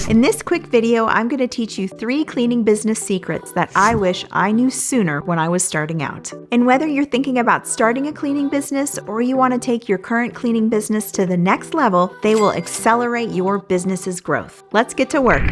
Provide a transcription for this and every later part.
In this quick video, I'm going to teach you 3 cleaning business secrets that I wish I knew sooner when I was starting out. And whether you're thinking about starting a cleaning business or you want to take your current cleaning business to the next level, they will accelerate your business's growth. Let's get to work.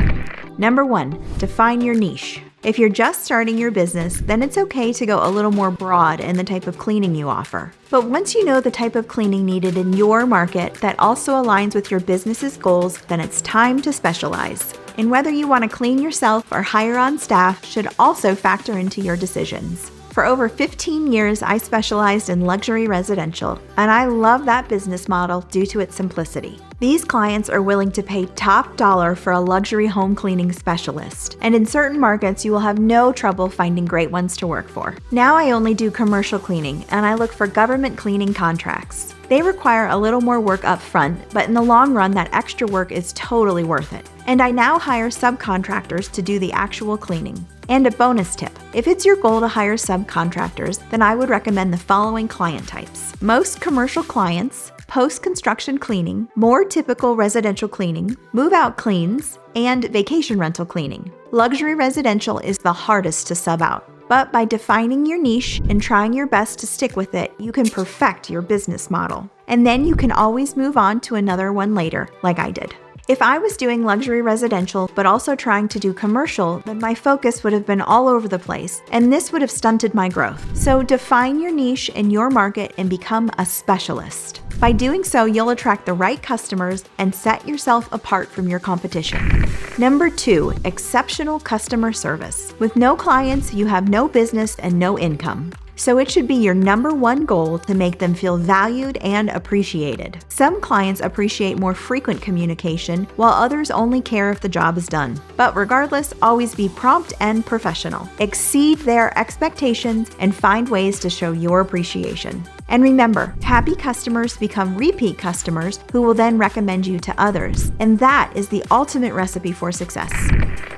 Number 1, define your niche. If you're just starting your business, then it's okay to go a little more broad in the type of cleaning you offer. But once you know the type of cleaning needed in your market that also aligns with your business's goals, then it's time to specialize. And whether you want to clean yourself or hire on staff should also factor into your decisions. For over 15 years, I specialized in luxury residential, and I love that business model due to its simplicity. These clients are willing to pay top dollar for a luxury home cleaning specialist, and in certain markets, you will have no trouble finding great ones to work for. Now I only do commercial cleaning, and I look for government cleaning contracts. They require a little more work up front, but in the long run, that extra work is totally worth it. And I now hire subcontractors to do the actual cleaning. And a bonus tip, if it's your goal to hire subcontractors, then I would recommend the following client types. Most commercial clients, post-construction cleaning, more typical residential cleaning, move-out cleans, and vacation rental cleaning. Luxury residential is the hardest to sub out. But by defining your niche and trying your best to stick with it, you can perfect your business model. And then you can always move on to another one later, like I did. If I was doing luxury residential, but also trying to do commercial, then my focus would have been all over the place, and this would have stunted my growth. So define your niche in your market and become a specialist. By doing so, you'll attract the right customers and set yourself apart from your competition. Number 2, exceptional customer service. With no clients, you have no business and no income. So it should be your number 1 goal to make them feel valued and appreciated. Some clients appreciate more frequent communication, while others only care if the job is done. But regardless, always be prompt and professional. Exceed their expectations and find ways to show your appreciation. And remember, happy customers become repeat customers who will then recommend you to others. And that is the ultimate recipe for success.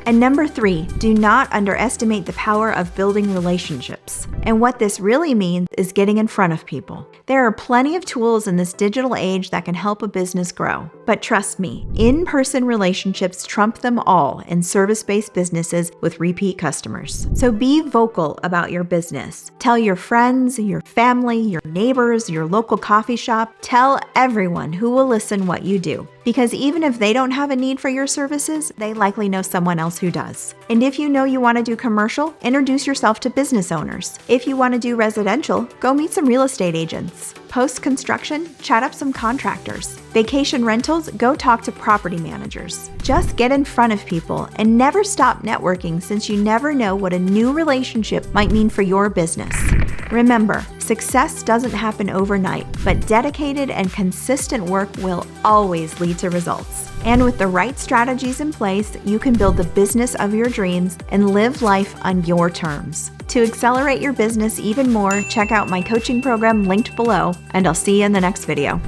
And number 3, do not underestimate the power of building relationships. And what this really means is getting in front of people. There are plenty of tools in this digital age that can help a business grow. But trust me, in-person relationships trump them all in service-based businesses with repeat customers. So be vocal about your business. Tell your friends, your family, your neighbors, your local coffee shop. Tell everyone who will listen what you do. Because even if they don't have a need for your services, they likely know someone else who does. And if you know you want to do commercial, introduce yourself to business owners. If you want to do residential, go meet some real estate agents. Post-construction, chat up some contractors. Vacation rentals, go talk to property managers. Just get in front of people and never stop networking, since you never know what a new relationship might mean for your business. Remember, success doesn't happen overnight, but dedicated and consistent work will always lead to results. And with the right strategies in place, you can build the business of your dreams and live life on your terms. To accelerate your business even more, check out my coaching program linked below, and I'll see you in the next video.